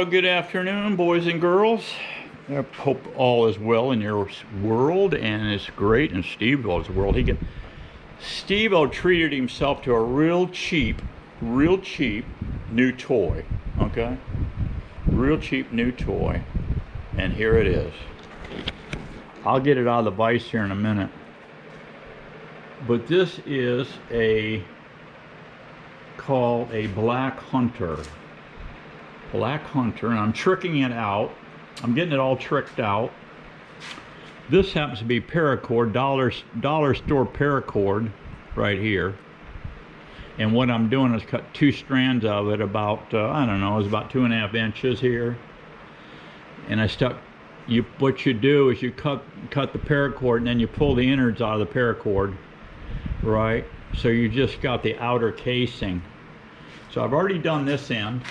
Good afternoon, boys and girls. I hope all is well in your world, and it's great in Steve-O's world. Steve-O treated himself to a real cheap new toy, okay? Real cheap new toy, and here it is. I'll get it out of the vise here in a minute. But this is called a Black Hunter. Black Hunter, and I'm tricking it out. I'm getting it all tricked out. This happens to be paracord, dollar store paracord right here. And what I'm doing is cut 2 strands of it about, I don't know, it's about 2.5 inches here. And I stuck, what you do is you cut the paracord and then you pull the innards out of the paracord, right? So you just got the outer casing. So I've already done this end.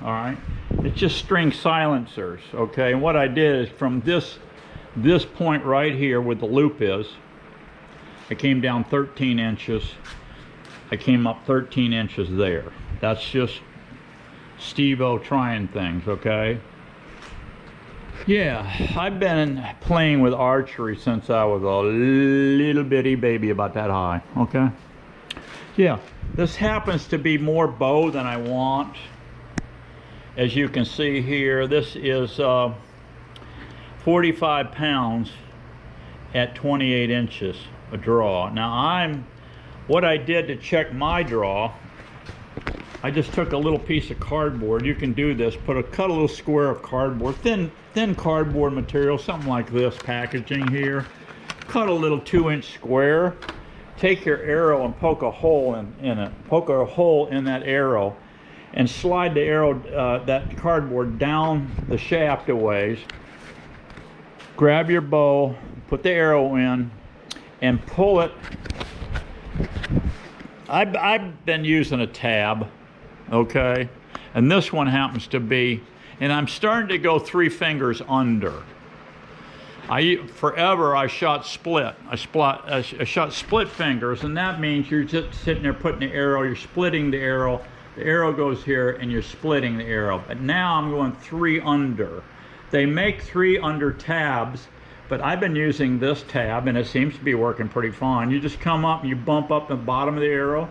All right, it's just string silencers, okay? And what I did is from this point right here where the loop is, I came down 13 inches. I came up 13 inches there. That's just Steve-O trying things, okay? Yeah, I've been playing with archery since I was a little bitty baby about that high, okay? Yeah, this happens to be more bow than I want. As you can see here, this is 45 pounds at 28 inches a draw. Now what I did to check my draw, I just took a little piece of cardboard. You can do this, cut a little square of cardboard, thin cardboard material, something like this packaging here. Cut a little 2-inch square. Take your arrow and poke a hole in it. Poke a hole in that arrow. And slide the arrow, that cardboard down the shaft a ways. Grab your bow, put the arrow in, and pull it. I've been using a tab, okay? And this one happens to be, and I'm starting to go 3 fingers under. Forever I shot split. I shot split fingers, and that means you're just sitting there putting the arrow, you're splitting the arrow. The arrow goes here and you're splitting the arrow. But now I'm going 3 under. They make 3 under tabs, but I've been using this tab and it seems to be working pretty fine. You just come up and you bump up the bottom of the arrow.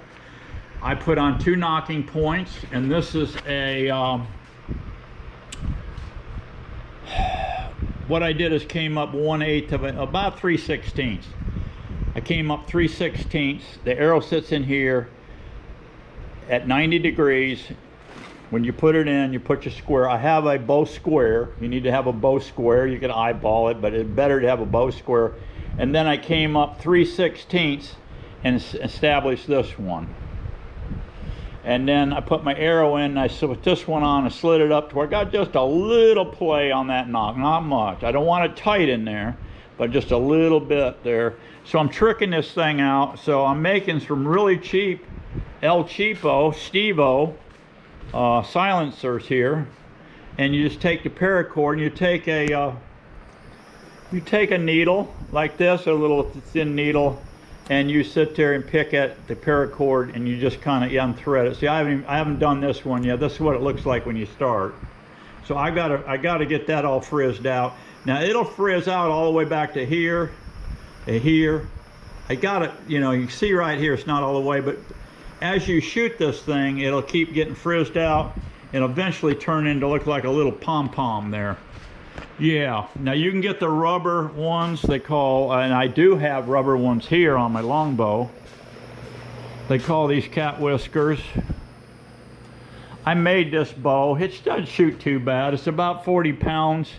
I put on 2 knocking points, and this is what I did is came up 1/8 of it, about 3/16. I came up 3/16. The arrow sits in here at 90 degrees. When you put it in, you put your square. I have a bow square. You need to have a bow square. You can eyeball it, but it's better to have a bow square. And then I came up 3/16 and established this one. And then I put my arrow in, and I put this one on and slid it up to where I got just a little play on that knock, not much. I don't want it tight in there, but just a little bit there. So I'm tricking this thing out. So I'm making some really cheap El Cheapo, Steve-O silencers here, and you just take the paracord and you take a needle like this, a little thin needle, and you sit there and pick at the paracord and you just kind of unthread it. See, I haven't done this one yet. This is what it looks like when you start. So I gotta get that all frizzed out. Now it'll frizz out all the way back to here, to here. I got it, you know, you can see right here it's not all the way, but as you shoot this thing, it'll keep getting frizzed out and eventually turn into look like a little pom-pom there. Yeah, now you can get the rubber ones they call, and I do have rubber ones here on my longbow. They call these cat whiskers. I made this bow. It doesn't shoot too bad. It's about 40 pounds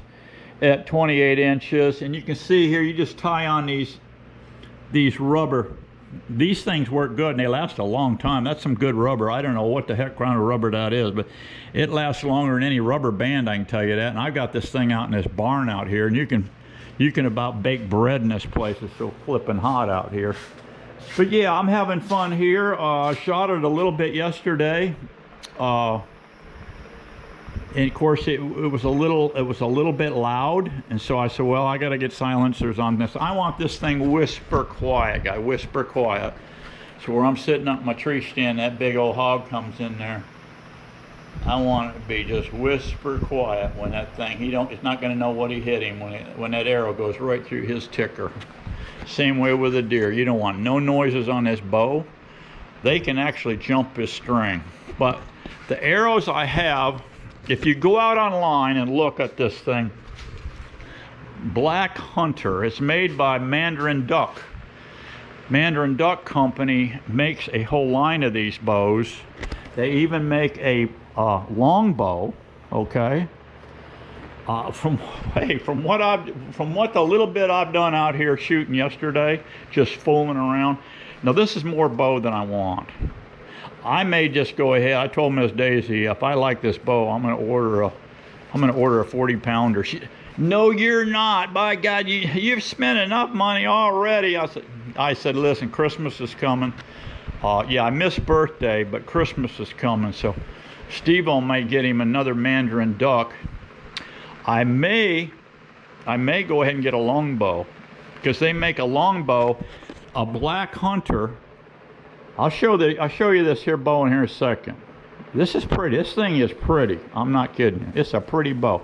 at 28 inches. And you can see here, you just tie on these rubber. These things work good and they last a long time. That's some good rubber. I don't know what the heck kind of rubber that is, but it lasts longer than any rubber band, I can tell you that. And I've got this thing out in this barn out here, and you can about bake bread in this place. It's so flipping hot out here. But yeah, I'm having fun here. Shot it a little bit yesterday. And of course it was a little bit loud, and so I said, well, I got to get silencers on this. I want this thing whisper quiet, guy, whisper quiet. So where I'm sitting up my tree stand, that big old hog comes in there. I want it to be just whisper quiet when that thing, he's not going to know what he hit him when that arrow goes right through his ticker. Same way with a deer. You don't want no noises on this bow. They can actually jump his string. But the arrows I have, if you go out online and look at this thing, Black Hunter, it's made by Mandarin Duck. Mandarin Duck Company makes a whole line of these bows. They even make a long bow, okay? From what the little bit I've done out here shooting yesterday, just fooling around. Now this is more bow than I want. I may just go ahead. I told Miss Daisy, if I like this bow, I'm going to order a 40-pounder. No, you're not. By God, you've spent enough money already. I said, listen, Christmas is coming. Yeah, I missed birthday, but Christmas is coming. So Steve-O may get him another Mandarin Duck. I may go ahead and get a longbow, because they make a longbow, a Black Hunter. I'll show you this here bow in here in a second. This is pretty. This thing is pretty. I'm not kidding. It's a pretty bow.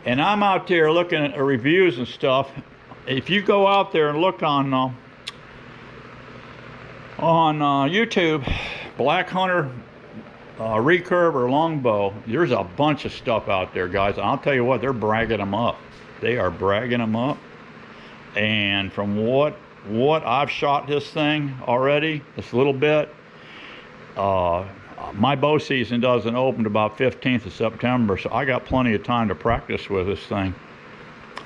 And I'm out there looking at reviews and stuff. If you go out there and look on YouTube, Black Hunter recurve or longbow, there's a bunch of stuff out there, guys. I'll tell you what, they're bragging them up. They are bragging them up. And from what I've shot this thing already, this little bit, my bow season doesn't open about 15th of September, so I got plenty of time to practice with this thing.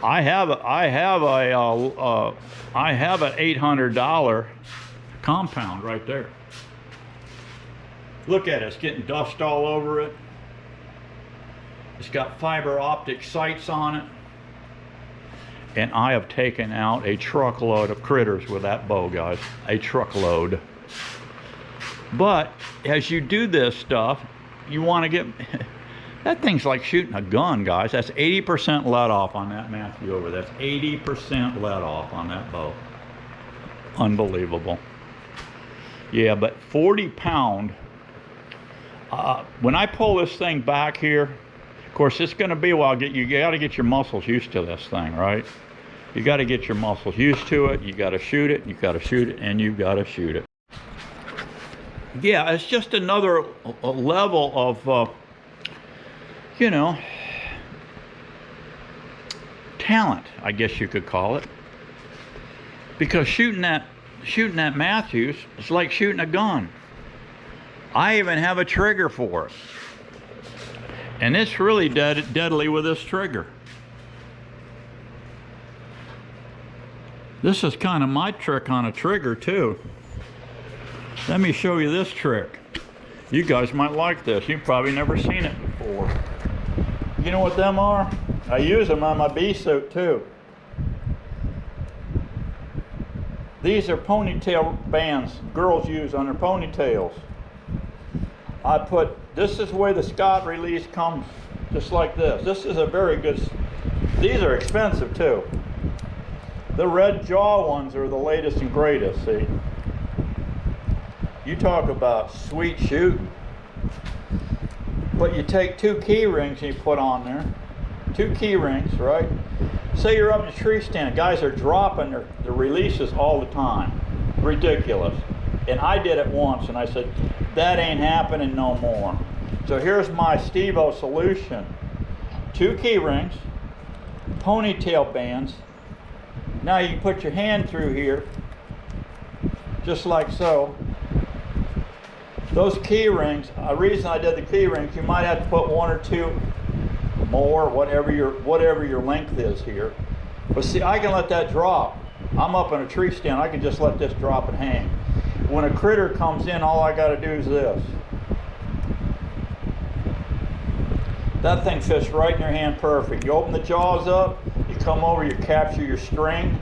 I have an $800 compound right there. Look at it, it's getting dust all over it. It's got fiber optic sights on it. And I have taken out a truckload of critters with that bow, guys. A truckload. But as you do this stuff, you want to get... That thing's like shooting a gun, guys. That's 80% let off on that Matthew over there. That's 80% let off on that bow. Unbelievable. Yeah, but 40-pound... when I pull this thing back here, of course, it's going to be a while. You got to get your muscles used to this thing, right? You got to get your muscles used to it. You got to shoot it. You got to shoot it, and you got to shoot it. Yeah, it's just another level of, you know, talent, I guess you could call it. Because shooting that Matthews is like shooting a gun. I even have a trigger for it. And it's really deadly with this trigger. This is kind of my trick on a trigger too. Let me show you this trick. You guys might like this. You've probably never seen it before. You know what them are? I use them on my bee suit too. These are ponytail bands girls use on their ponytails. This is where the Scott release comes, just like this. This is a very good, these are expensive too. The red jaw ones are the latest and greatest, see. You talk about sweet shooting. But you take 2 key rings and you put on there. 2 key rings, right? Say you're up in a tree stand. Guys are dropping their releases all the time. Ridiculous. And I did it once and I said, that ain't happening no more. So here's my Steve-O solution. 2 key rings, ponytail bands. Now you can put your hand through here, just like so. Those key rings, the reason I did the key rings, you might have to put 1 or 2 more, whatever your length is here. But see, I can let that drop. I'm up in a tree stand, I can just let this drop and hang. When a critter comes in, all I got to do is this. That thing fits right in your hand perfect. You open the jaws up, you come over, you capture your string,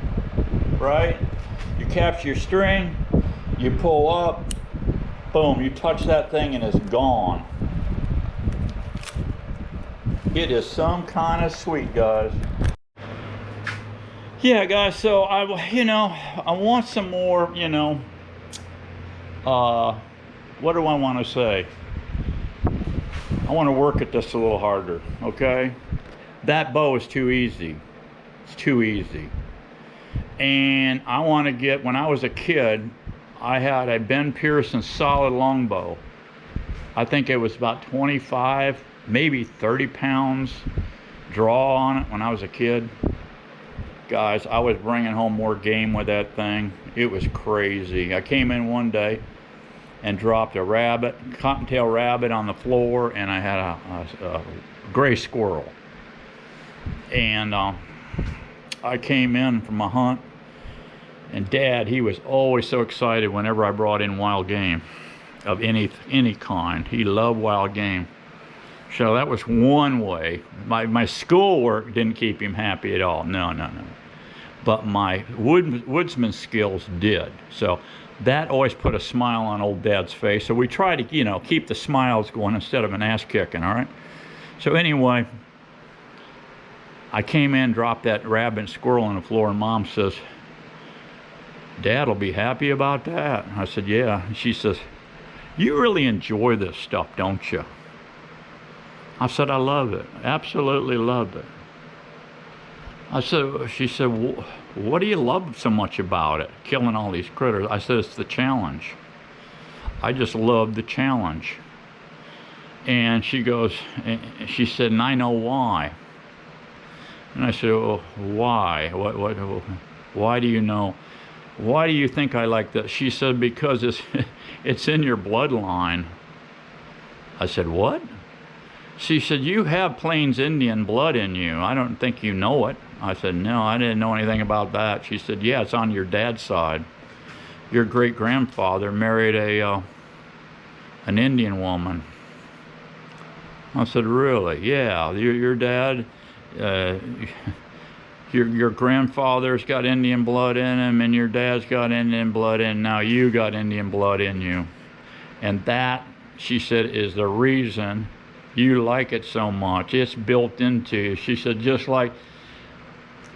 right? You capture your string, you pull up, boom, you touch that thing and it's gone. It is some kind of sweet, guys. Yeah, guys, so I want some more, what do I want to say? I want to work at this a little harder, okay? That bow is too easy. It's too easy. And I want to get, when I was a kid, I had a Ben Pearson solid longbow. I think it was about 25, maybe 30 pounds draw on it when I was a kid. Guys, I was bringing home more game with that thing. It was crazy. I came in one day and dropped a rabbit, cottontail rabbit on the floor, and I had a gray squirrel. And I came in from a hunt, and Dad, he was always so excited whenever I brought in wild game of any kind. He loved wild game. So that was one way. My schoolwork didn't keep him happy at all. No. But my woodsman skills did. So that always put a smile on old Dad's face. So we try to, you know, keep the smiles going instead of an ass kicking, all right? So anyway, I came in, dropped that rabbit and squirrel on the floor, and Mom says, Dad'll be happy about that. I said, yeah. She says, you really enjoy this stuff, don't you? I said, I love it. Absolutely love it. She said, what do you love so much about it? Killing all these critters. I said, it's the challenge. I just love the challenge. And she goes, she said, and I know why. And I said, well, why? Why do you know? Why do you think I like that? She said, because it's in your bloodline. I said, what? She said, you have Plains Indian blood in you. I don't think you know it. I said, no, I didn't know anything about that. She said, yeah, it's on your dad's side. Your great-grandfather married an Indian woman. I said, really? Yeah, your dad, your grandfather's got Indian blood in him, and your dad's got Indian blood in him. Now you got Indian blood in you. And that, she said, is the reason you like it so much. It's built into you. She said, just like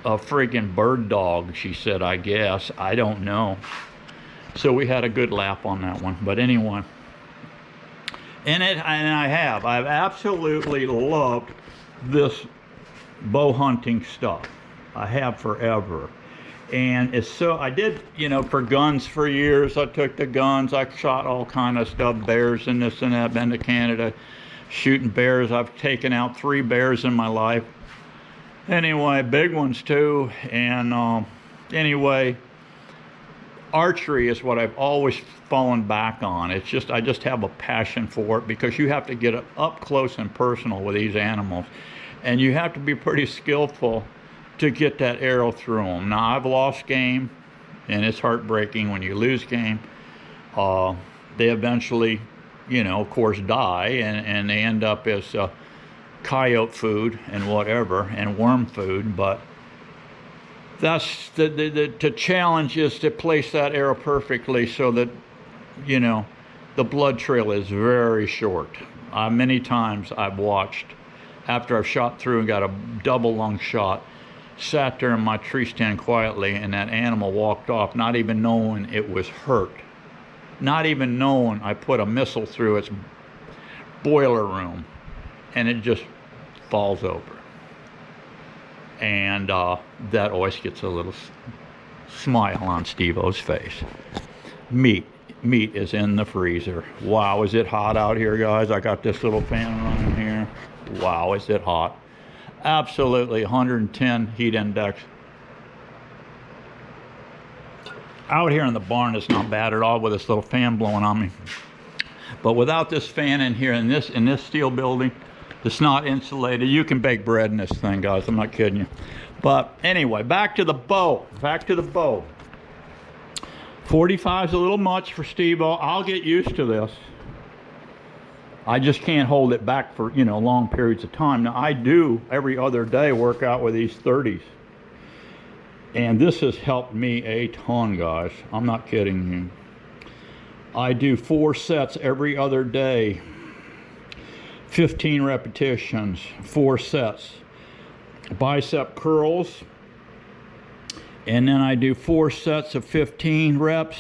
a friggin' bird dog, she said, I guess. I don't know. So we had a good laugh on that one. But anyway. I've absolutely loved this bow hunting stuff. I have forever. And it's so, I did, you know, for guns for years. I took the guns. I shot all kind of stuff, bears and this and that. Been to Canada shooting bears. I've taken out 3 bears in my life. Anyway, big ones too. And anyway, archery is what I've always fallen back on. It's just, I just have a passion for it, because you have to get up close and personal with these animals. And you have to be pretty skillful to get that arrow through them. Now, I've lost game, and it's heartbreaking when you lose game. They eventually, you know, of course, die, and they end up as coyote food and whatever, and worm food. But that's the challenge, is to place that arrow perfectly so that, you know, the blood trail is very short. Many times I've watched, after I've shot through and got a double lung shot, sat there in my tree stand quietly, and that animal walked off, not even knowing it was hurt. Not even knowing I put a missile through its boiler room, and it just falls over. And that always gets a little smile on Steve-O's face. Meat is in the freezer. Wow, is it hot out here, guys? I got this little fan running here. Wow, is it hot? Absolutely 110 heat index. Out here in the barn, it's not bad at all with this little fan blowing on me. But without this fan in here, in this steel building, it's not insulated. You can bake bread in this thing, guys. I'm not kidding you. But anyway, back to the bow. 45's a little much for Steve-O. I'll get used to this. I just can't hold it back for, you know, long periods of time. Now, I do every other day work out with these 30s. And this has helped me a ton, guys. I'm not kidding you. I do 4 sets every other day. 15 repetitions, 4 sets. Bicep curls. And then I do 4 sets of 15 reps.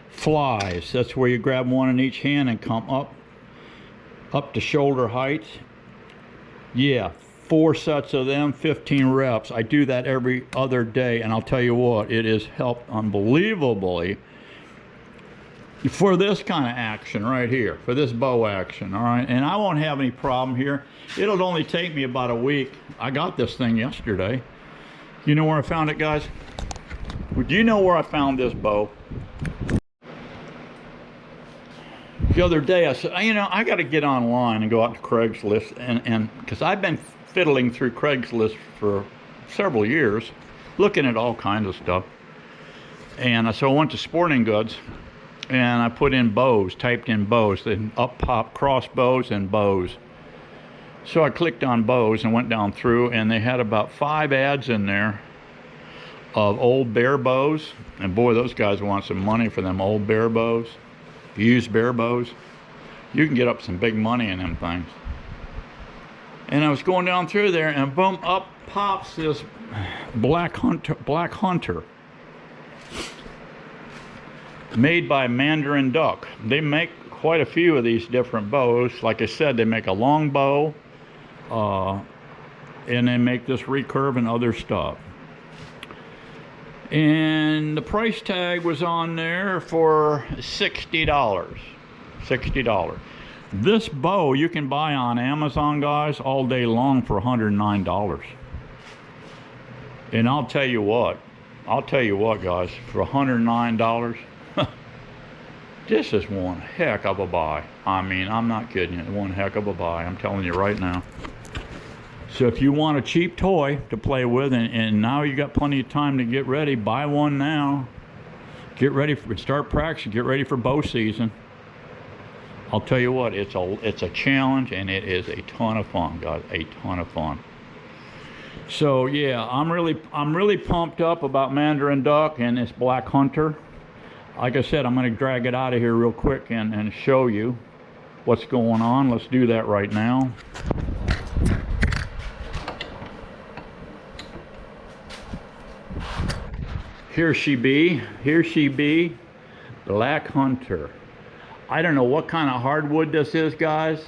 Flies. That's where you grab one in each hand and come up up to shoulder height. Yeah, 4 sets of them, 15 reps. I do that every other day, and I'll tell you what, it has helped unbelievably for this kind of action right here, for this bow action, all right? And I won't have any problem here. It'll only take me about a week. I got this thing yesterday. You know where I found it, guys? Do you know where I found this bow? The other day I said, you know, I got to get online and go out to Craigslist, and because I've been fiddling through Craigslist for several years, looking at all kinds of stuff. And so I went to Sporting Goods, and I put in bows, typed in bows, then up pop crossbows and bows. So I clicked on bows and went down through, and they had about 5 ads in there of old bear bows. And boy, those guys want some money for them old bear bows, used bear bows. You can get up some big money in them things. And I was going down through there, and boom, up pops this Black Hunter. Made by Mandarin Duck. They make quite a few of these different bows. Like I said, they make a long bow, and they make this recurve and other stuff. And the price tag was on there for $60. $60. This bow you can buy on Amazon, guys, all day long for $109. And I'll tell you what, guys, for $109, this is one heck of a buy. I mean, I'm not kidding you. One heck of a buy. I'm telling you right now. So if you want a cheap toy to play with, and now you got plenty of time to get ready, buy one now. Get ready for, start practicing. Get ready for bow season. I'll tell you what, it's a challenge, and it is a ton of fun, guys. A ton of fun. So yeah, I'm really pumped up about Mandarin Duck and this Black Hunter. Like I said, I'm going to drag it out of here real quick and show you what's going on. Let's do that right now. Here she be, Black Hunter. I don't know what kind of hardwood this is, guys.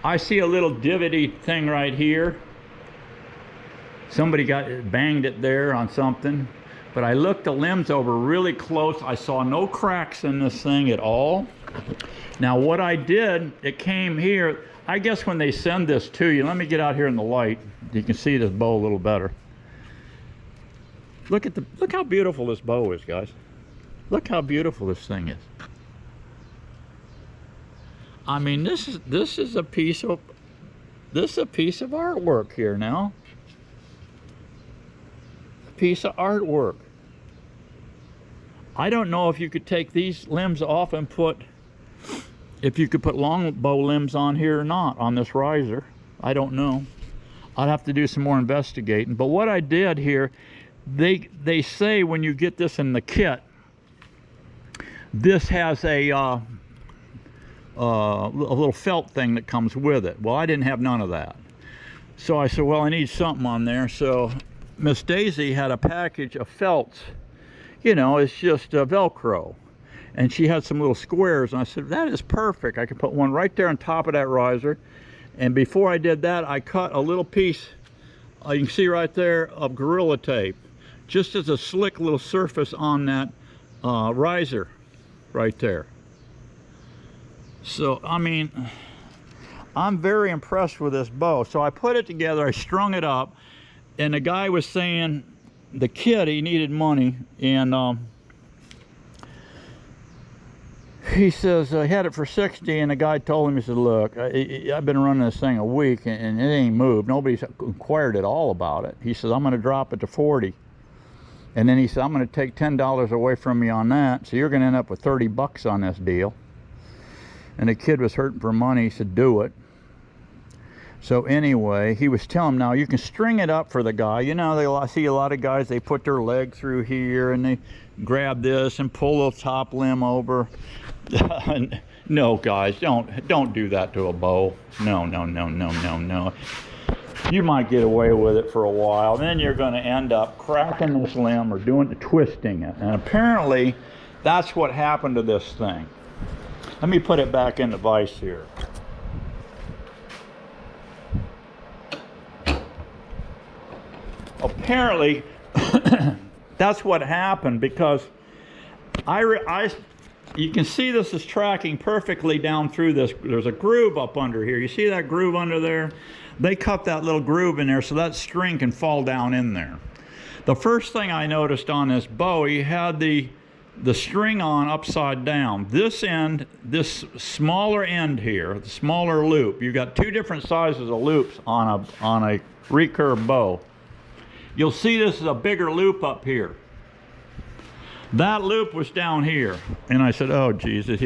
I see a little divoty thing right here. Somebody banged it there on something. But I looked the limbs over really close. I saw no cracks in this thing at all. Now what I did, it came here. I guess when they send this to you, let me get out here in the light. You can see this bow a little better. Look how beautiful this bow is, guys. Look how beautiful this thing is. I mean, this is a piece of artwork here now. Piece of artwork. I don't know if you could take these limbs off and if you could put long bow limbs on here or not on this riser. I don't know. I'd have to do some more investigating. But what I did here, they say when you get this in the kit, this has a little felt thing that comes with it. Well, I didn't have none of that. So I said, well, I need something on there. So Miss Daisy had a package of felts. You know, it's just Velcro. And she had some little squares. And I said, that is perfect. I could put one right there on top of that riser. And before I did that, I cut a little piece, you can see right there, of Gorilla Tape. Just as a slick little surface on that riser right there. So, I mean, I'm very impressed with this bow. So I put it together, I strung it up. And the guy was saying, the kid, he needed money, and he says, I had it for 60, and the guy told him, he said, look, I've been running this thing a week, and it ain't moved. Nobody's inquired at all about it. He says, I'm going to drop it to 40. And then he said, I'm going to take $10 away from you on that, so you're going to end up with 30 bucks on this deal. And the kid was hurting for money. He said, do it. So anyway, he was telling him, now you can string it up for the guy. You know, I see a lot of guys, they put their leg through here and they grab this and pull the top limb over. No, guys, don't do that to a bow. No, no, no, no, no, no. You might get away with it for a while. Then you're going to end up cracking this limb or twisting it. And apparently, that's what happened to this thing. Let me put it back in the vise here. apparently that's what happened, because you can see this is tracking perfectly down through this. There's a groove up under here. You see that groove under there? They cut that little groove in there so that string can fall down in there. The first thing I noticed on this bow, he had the string on upside down. This end, this smaller end here, the smaller loop, you've got two different sizes of loops on a recurve bow. You'll see this is a bigger loop up here. That loop was down here, and I said, oh Jesus,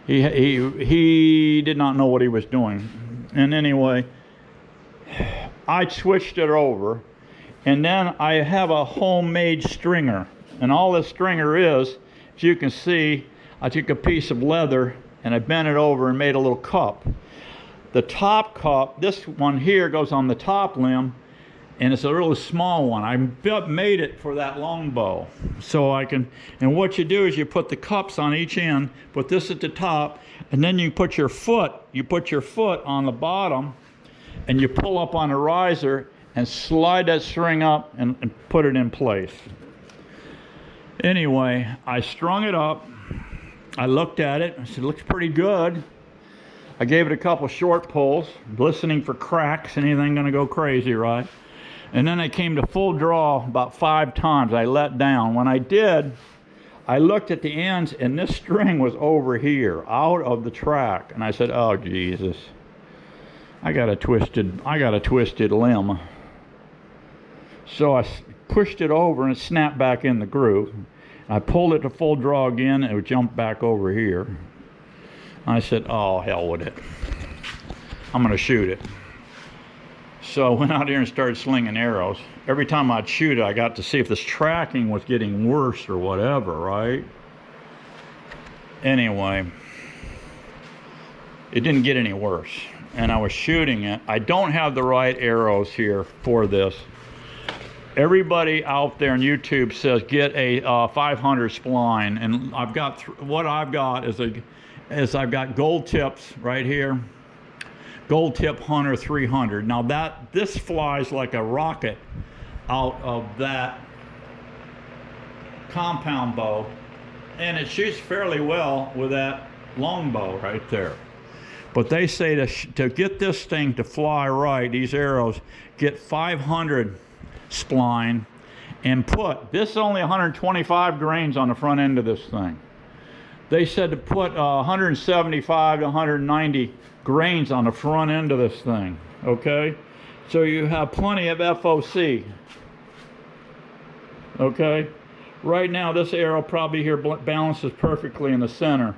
he did not know what he was doing. And anyway, I switched it over, and then I have a homemade stringer, and all this stringer is, as you can see, I took a piece of leather and I bent it over and made a little cup. The top cup, this one here, goes on the top limb, and it's a really small one. I made it for that long bow. So I can, and what you do is you put the cups on each end, put this at the top, and then you put your foot on the bottom, and you pull up on a riser and slide that string up and put it in place. Anyway, I strung it up. I looked at it, I said, looks pretty good. I gave it a couple short pulls, listening for cracks, anything gonna go crazy, right? And then I came to full draw about 5 times. I let down. When I did, I looked at the ends, and this string was over here, out of the track. And I said, oh Jesus, I got a twisted limb. So I pushed it over and it snapped back in the groove. I pulled it to full draw again, and it jumped back over here. I said, oh, hell with it. I'm gonna shoot it. So I went out here and started slinging arrows. Every time I'd shoot it, I got to see if this tracking was getting worse or whatever, right? Anyway, it didn't get any worse. And I was shooting it. I don't have the right arrows here for this. Everybody out there on YouTube says get a 500 spline, and I've got what I've got is I've got gold tips right here. Gold Tip Hunter 300. Now this flies like a rocket out of that compound bow, and it shoots fairly well with that long bow right there. But they say to get this thing to fly right, these arrows, get 500 spline, and this is only 125 grains on the front end of this thing. They said to put 175 to 190 grains on the front end of this thing, okay? So you have plenty of FOC, okay? Right now this arrow probably here balances perfectly in the center.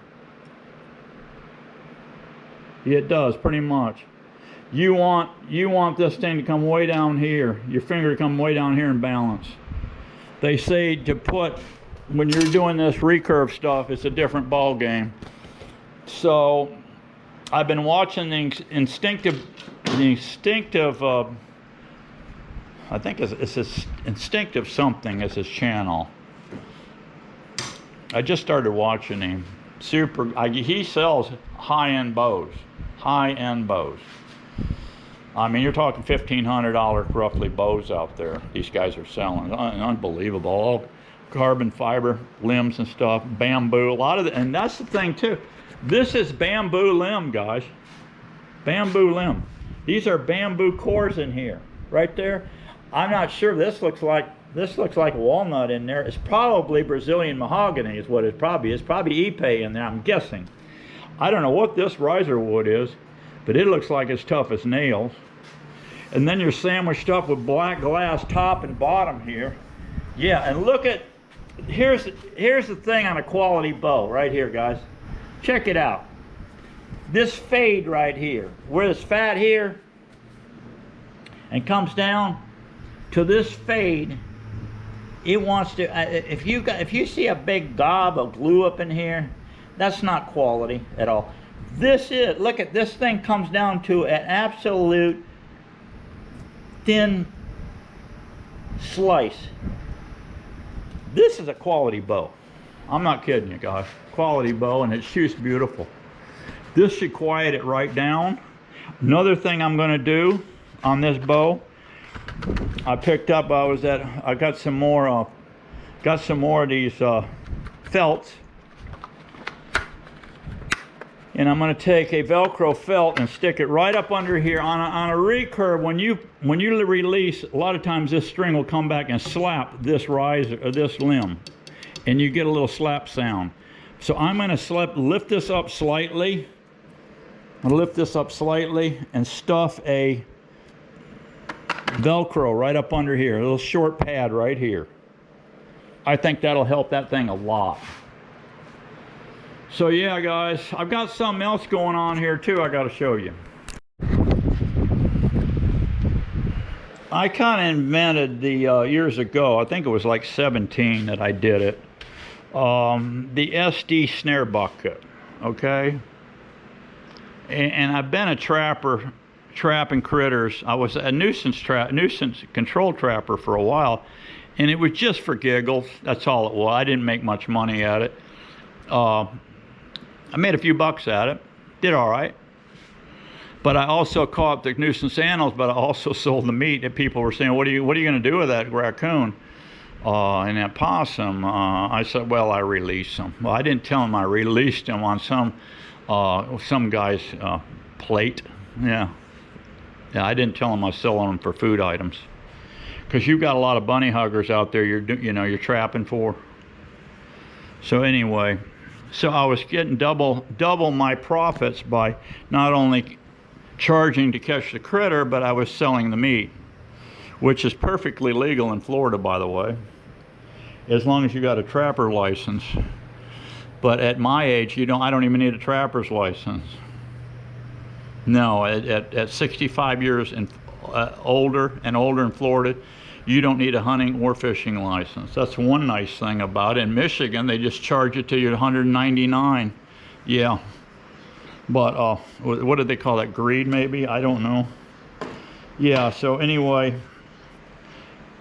It does, pretty much. You want this thing to come way down here, your finger to come way down here and balance. They say to put, when you're doing this recurve stuff, it's a different ball game. So I've been watching the instinctive, I think it's Instinctive something is his channel. I just started watching him. He sells high-end bows. High-end bows. I mean, you're talking $1,500 roughly bows out there. These guys are selling. Unbelievable. All carbon fiber limbs and stuff, bamboo, a lot of and that's the thing too. This is bamboo limb, guys. Bamboo limb. These are bamboo cores in here, right there. I'm not sure. This looks like walnut in there. It's probably Brazilian mahogany is what it probably is. Probably Ipe in there, I'm guessing. I don't know what this riser wood is, but it looks like it's tough as nails. And then you're sandwiched up with black glass top and bottom here. Yeah, and look at, here's the thing on a quality bow right here, guys. Check it out. This fade right here, where this fat here and comes down to this fade, it wants to, if you see a big gob of glue up in here, that's not quality at all. This is, look at this thing comes down to an absolute thin slice. This is a quality bow. I'm not kidding you guys. Quality bow, and it shoots beautiful. This should quiet it right down. Another thing I'm going to do on this bow, I picked up, I got some more of these felts. And I'm going to take a Velcro felt and stick it right up under here on a recurve. When you release, a lot of times this string will come back and slap this riser or this limb, and you get a little slap sound. So I'm going to lift this up slightly. I'm going to lift this up slightly and stuff a Velcro right up under here, a little short pad right here. I think that'll help that thing a lot. So yeah, guys, I've got something else going on here too I got to show you. I kind of invented the, years ago, I think it was like 17 that I did it, the SD snare bucket, okay? And I've been a trapper, trapping critters. I was a nuisance control trapper for a while, and it was just for giggles. That's all it was. I didn't make much money at it. I made a few bucks at it, did all right. But I also caught the nuisance animals, but I also sold the meat. And people were saying, what are you going to do with that raccoon and that possum? I said, well, I released them. Well, I didn't tell them I released them on some guy's plate. Yeah, I didn't tell them I was selling them for food items. Because you've got a lot of bunny huggers out there you're trapping for. So anyway, so I was getting double my profits by not only charging to catch the critter, but I was selling the meat, which is perfectly legal in Florida, by the way, as long as you got a trapper license. But at my age, I don't even need a trapper's license. No, at 65 years and older in Florida, you don't need a hunting or fishing license. That's one nice thing about it. In Michigan, they just charge it to you at $199. Yeah. But what did they call that? Greed, maybe? I don't know. Yeah, so anyway.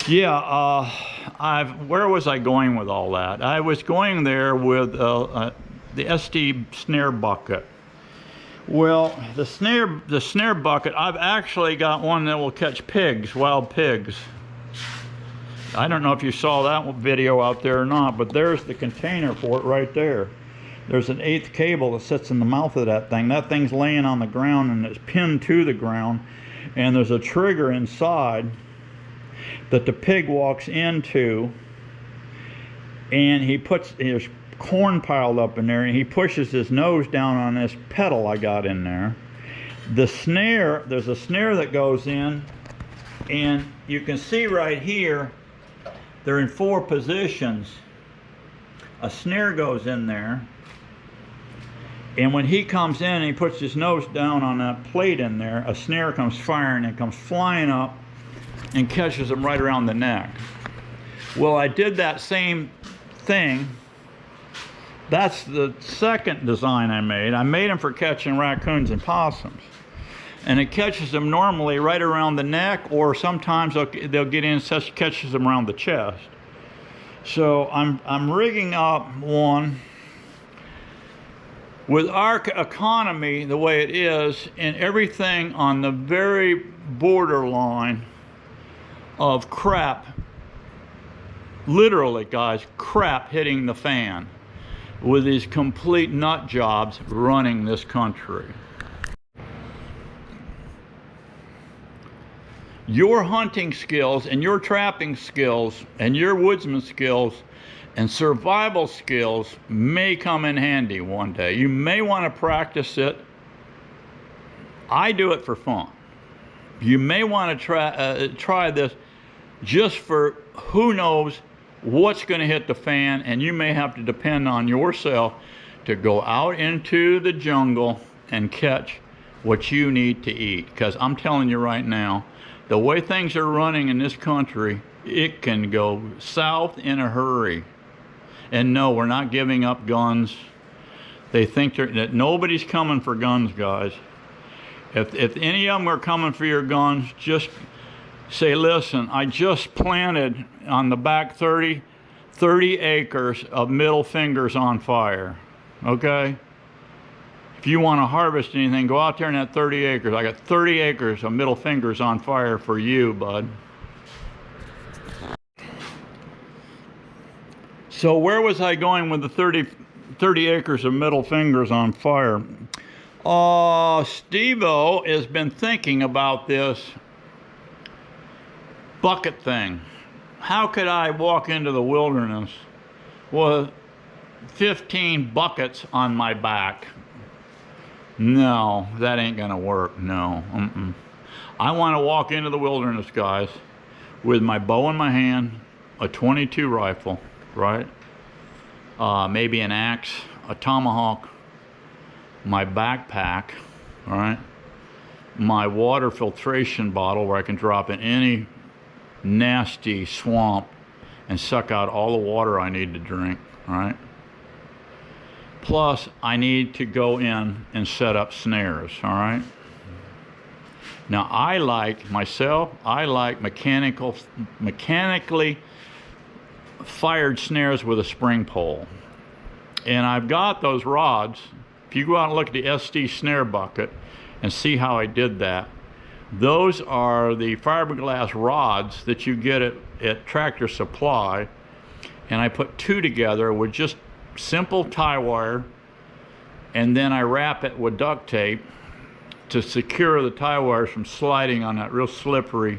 Yeah, where was I going with all that? I was going there with the SD snare bucket. Well, the snare bucket, I've actually got one that will catch pigs, wild pigs. I don't know if you saw that video out there or not, but there's the container for it right there. There's an 1/8 cable that sits in the mouth of that thing. That thing's laying on the ground and it's pinned to the ground, and there's a trigger inside that the pig walks into, and there's corn piled up in there, and he pushes his nose down on this pedal I got in there. The snare, there's a snare that goes in, and you can see right here, they're in 4 positions. A snare goes in there, and when he comes in and he puts his nose down on that plate in there, a snare comes firing and comes flying up and catches him right around the neck. Well, I did that same thing. That's the second design I made. I made them for catching raccoons and possums. And it catches them normally right around the neck, or sometimes they'll get in, catches them around the chest. So I'm rigging up one. With our economy the way it is, and everything on the very borderline of crap, literally guys, crap hitting the fan, with these complete nut jobs running this country. Your hunting skills and your trapping skills and your woodsman skills and survival skills may come in handy one day. You may want to practice it. I do it for fun. You may want to try this just for who knows what's going to hit the fan, and you may have to depend on yourself to go out into the jungle and catch what you need to eat. Because I'm telling you right now, the way things are running in this country, it can go south in a hurry. And no, we're not giving up guns. They think that nobody's coming for guns, guys. If any of them are coming for your guns, just say, listen, I just planted on the back 30 acres of middle fingers on fire, okay? If you want to harvest anything, go out there in that 30 acres. I got 30 acres of middle fingers on fire for you, bud. So where was I going with the 30 acres of middle fingers on fire? Steve-O has been thinking about this bucket thing. How could I walk into the wilderness with 15 buckets on my back? No, that ain't gonna work. No. I want to walk into the wilderness, guys, with my bow in my hand, a .22 rifle, right? Maybe an axe, a tomahawk, my backpack, all right? My water filtration bottle where I can drop in any nasty swamp and suck out all the water I need to drink, all right? Plus, I need to go in and set up snares, all right? Now, I like mechanically fired snares with a spring pole. And I've got those rods. If you go out and look at the SD snare bucket and see how I did that, those are the fiberglass rods that you get at Tractor Supply. And I put two together with just simple tie wire, and then I wrap it with duct tape to secure the tie wires from sliding on that real slippery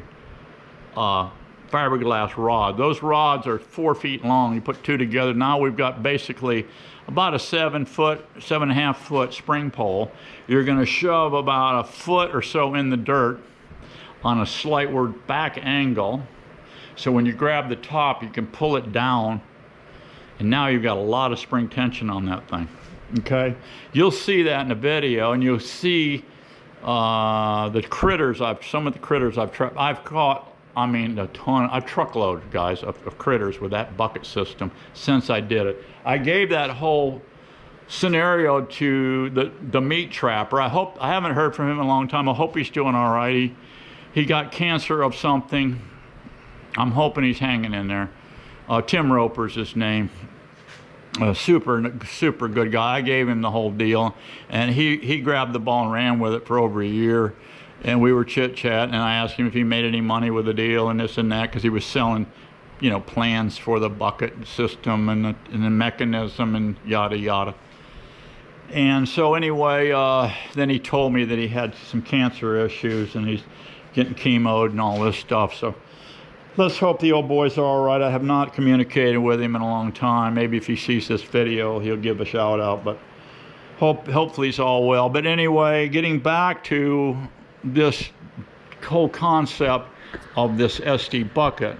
fiberglass rod. Those rods are 4 feet long. You put two together. Now we've got basically about a 7.5 foot spring pole. You're going to shove about a foot or so in the dirt on a slightward back angle. So when you grab the top, you can pull it down. And now you've got a lot of spring tension on that thing. Okay? You'll see that in the video, and you'll see the critters. Some of the critters I've caught. I mean, a ton. I've truckloaded, guys, of critters with that bucket system since I did it. I gave that whole scenario to the meat trapper. I haven't heard from him in a long time. I hope he's doing all right. He got cancer of something. I'm hoping he's hanging in there. Tim Roper's his name. Super good guy. I gave him the whole deal, and he grabbed the ball and ran with it for over a year. And we were chit-chatting, and I asked him if he made any money with the deal and this and that, because he was selling, plans for the bucket system and the mechanism and yada yada. And so anyway, then he told me that he had some cancer issues and he's getting chemoed and all this stuff. So let's hope the old boys are all right. I have not communicated with him in a long time. Maybe if he sees this video, he'll give a shout out, but hopefully he's all well. But anyway, getting back to this whole concept of this SD bucket.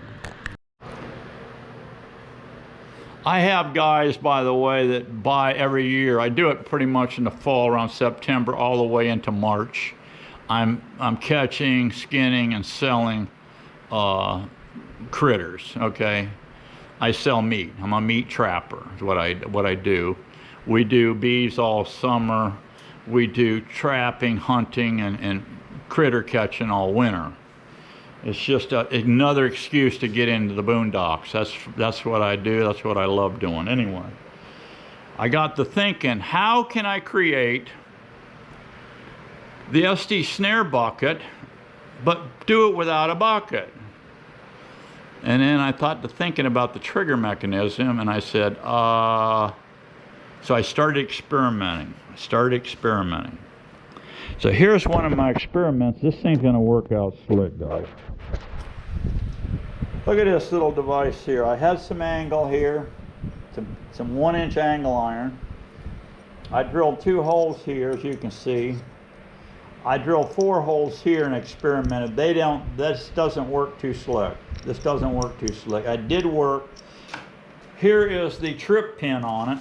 I have guys, by the way, that buy every year. I do it pretty much in the fall, around September, all the way into March. I'm catching, skinning, and selling critters. Okay, I sell meat. I'm a meat trapper. Is what I do. We do beeves all summer. We do trapping, hunting, and critter catching all winter. It's just another excuse to get into the boondocks. That's what I do. That's what I love doing. Anyway, I got to thinking, how can I create the SD snare bucket, but do it without a bucket? And then I thought to thinking about the trigger mechanism, and I said, so I started experimenting. So here's one of my experiments. This thing's going to work out slick, guys. Look at this little device here. I have some angle here, some 1-inch angle iron. I drilled 2 holes here, as you can see. I drilled 4 holes here and experimented. This doesn't work too slick. I did work. Here is the trip pin on it.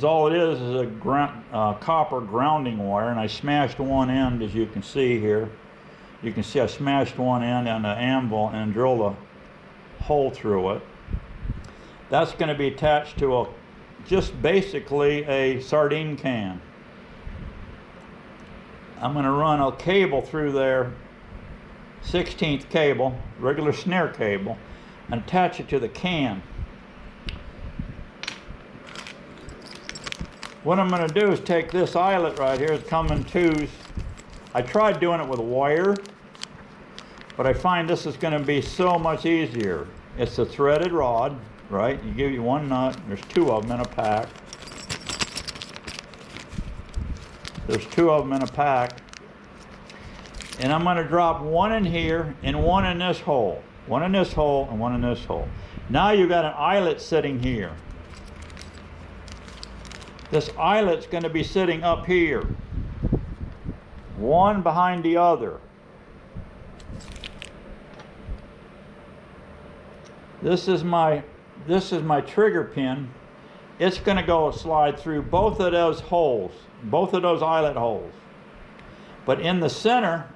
All it is a copper grounding wire, and I smashed one end, as you can see here. You can see I smashed one end on the anvil and drilled a hole through it. That's going to be attached to just basically a sardine can. I'm going to run a cable through there, 16th cable, regular snare cable, and attach it to the can. What I'm going to do is take this eyelet right here. It's come in 2s. I tried doing it with a wire, but I find this is going to be so much easier. It's a threaded rod, right? You give you one nut. There's two of them in a pack. There's two of them in a pack. And I'm going to drop one in here and one in this hole. One in this hole and one in this hole. Now you've got an eyelet sitting here. This eyelet's going to be sitting up here. One behind the other. This is my trigger pin. It's going to go slide through both of those holes, both of those eyelet holes. But in the center,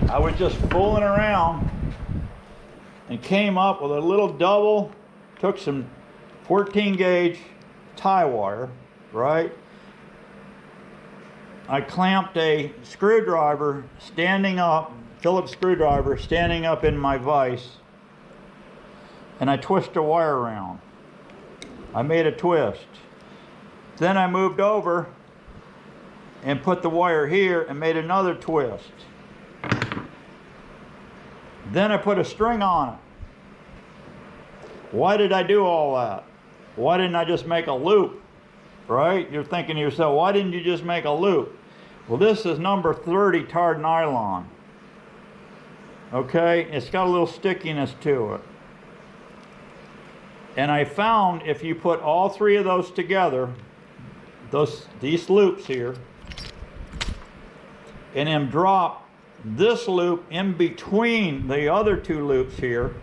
I was just fooling around and came up with a little double, took some 14 gauge tie wire, right? I clamped a screwdriver standing up, Phillips screwdriver standing up in my vise, and I twist the wire around. I made a twist. Then I moved over and put the wire here and made another twist. Then I put a string on it. Why did I do all that? Why didn't I just make a loop? Right? You're thinking to yourself, why didn't you just make a loop? Well, this is number 30 tarred nylon. Okay? It's got a little stickiness to it. And I found if you put all three of those together, these loops here, and then drop this loop in between the other two loops here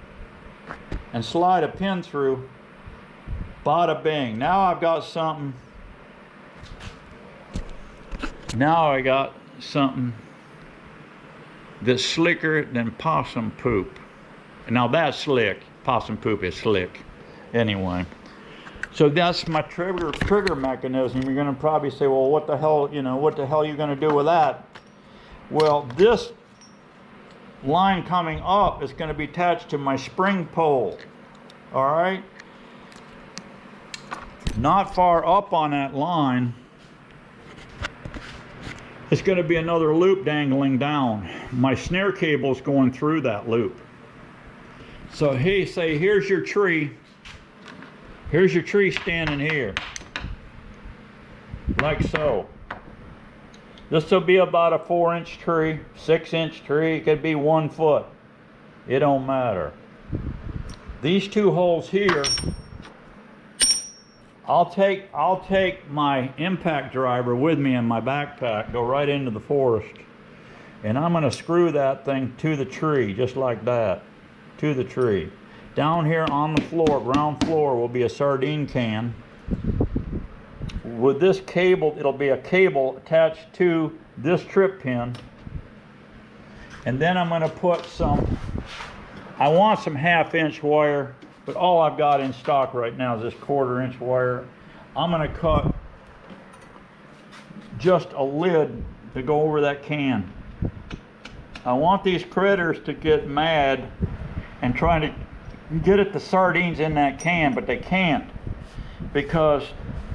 and slide a pin through, bada bing. Now I've got something. Now I got something that's slicker than possum poop. Now that's slick. Possum poop is slick. Anyway, so that's my trigger mechanism. You're going to probably say, well, what the hell, what the hell are you going to do with that? Well, this line coming up is going to be attached to my spring pole. All right? Not far up on that line, it's going to be another loop dangling down. My snare cable is going through that loop. So here's your tree. Here's your tree standing here. Like so. This will be about a 4-inch tree, 6-inch tree. It could be 1 foot. It don't matter. These two holes here, I'll take my impact driver with me in my backpack, go right into the forest, and I'm going to screw that thing to the tree, just like that, to the tree. Down here on the floor, ground floor, will be a sardine can. With this cable, it'll be a cable attached to this trip pin. And then I'm going to put I want some 1/2-inch wire, but all I've got in stock right now is this 1/4-inch wire. I'm going to cut just a lid to go over that can. I want these critters to get mad and try to get at the sardines in that can, but they can't because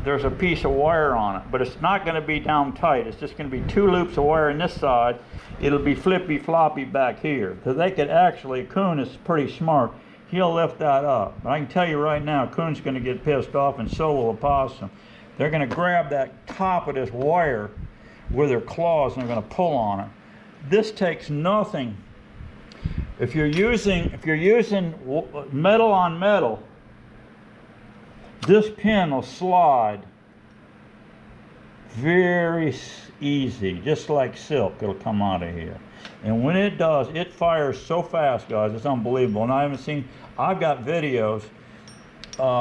there's a piece of wire on it. But it's not going to be down tight. It's just going to be 2 loops of wire on this side. It'll be flippy floppy back here. So they could actually, Coon is pretty smart. He'll lift that up. But I can tell you right now, Coon's going to get pissed off, and so will a possum. They're going to grab that top of this wire with their claws and they're going to pull on it. This takes nothing. If you're using metal on metal, this pin will slide very easy, just like silk. It'll come out of here. And when it does, it fires so fast, guys, it's unbelievable. And I've got videos.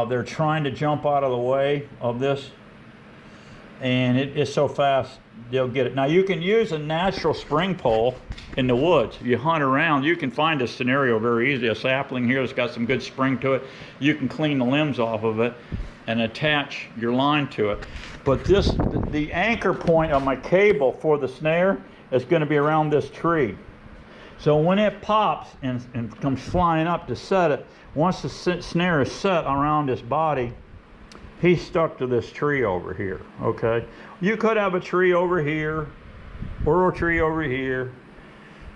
They're trying to jump out of the way of this, and it's so fast they'll get it. Now you can use a natural spring pole in the woods. If you hunt around, you can find this scenario very easy. A sapling here that's got some good spring to it. You can clean the limbs off of it and attach your line to it. But the anchor point of my cable for the snare is going to be around this tree. So when it pops and comes flying up to set it, once the snare is set around this body, he's stuck to this tree over here, okay? You could have a tree over here or a tree over here,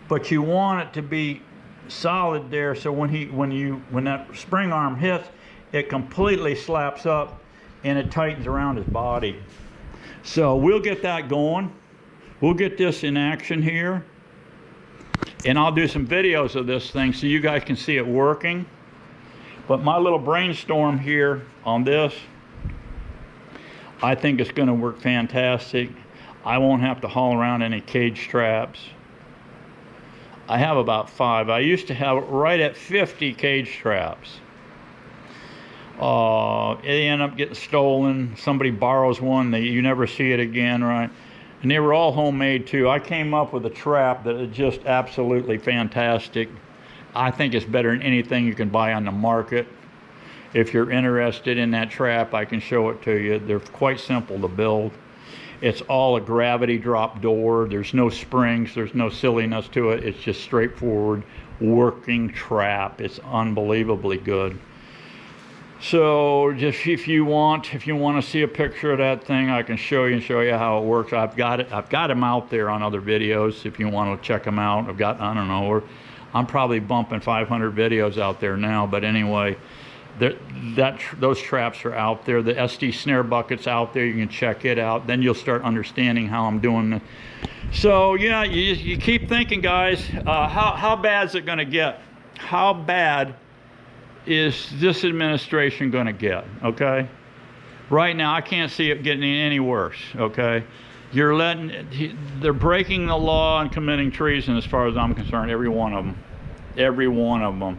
but you want it to be solid there, so when that spring arm hits, it completely slaps up and it tightens around his body. So we'll get that going. We'll get this in action here, and I'll do some videos of this thing so you guys can see it working. But my little brainstorm here on this, I think it's going to work fantastic. I won't have to haul around any cage traps. I have about 5. I used to have right at 50 cage traps. They end up getting stolen. Somebody borrows one, you never see it again, right? And they were all homemade too. I came up with a trap that is just absolutely fantastic. I think it's better than anything you can buy on the market. If you're interested in that trap, I can show it to you. They're quite simple to build. It's all a gravity drop door. There's no springs, there's no silliness to it. It's just straightforward working trap. It's unbelievably good. So just if you want to see a picture of that thing, I can show you how it works. I've got them out there on other videos if you want to check them out. I've got, I don't know, I'm probably bumping 500 videos out there now, but anyway, those traps are out there. The SD snare bucket's out there. You can check it out. Then you'll start understanding how I'm doing it. So yeah, you keep thinking, guys, how bad is it going to get? How bad is this administration going to get? Okay, right now I can't see it getting any worse. Okay, they're breaking the law and committing treason as far as I'm concerned. Every one of them.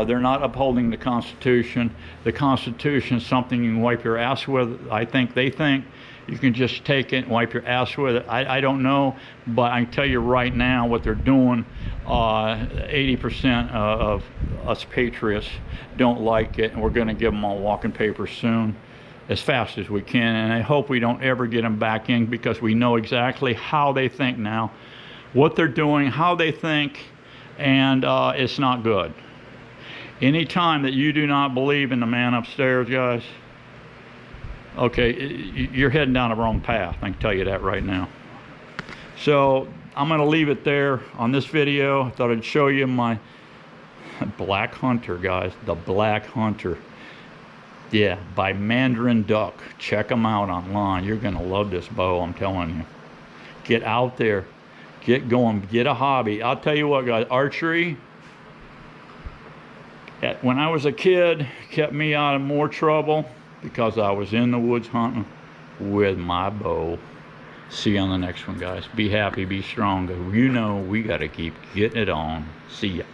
They're not upholding the Constitution. The Constitution is something you can wipe your ass with. I think they think you can just take it and wipe your ass with it. I don't know, but I can tell you right now what they're doing. 80% of us patriots don't like it, and we're going to give them all walking papers soon, as fast as we can. And I hope we don't ever get them back in, because we know exactly how they think now, what they're doing, how they think, and it's not good. Anytime that you do not believe in the man upstairs, guys, okay, you're heading down the wrong path. I can tell you that right now. So I'm going to leave it there on this video. I thought I'd show you my Black Hunter, guys. The Black Hunter. Yeah, by Mandarin Duck. Check them out online. You're going to love this bow, I'm telling you. Get out there. Get going. Get a hobby. I'll tell you what, guys. Archery, when I was a kid, kept me out of more trouble because I was in the woods hunting with my bow. See you on the next one, guys. Be happy, be strong. You know we got to keep getting it on. See ya.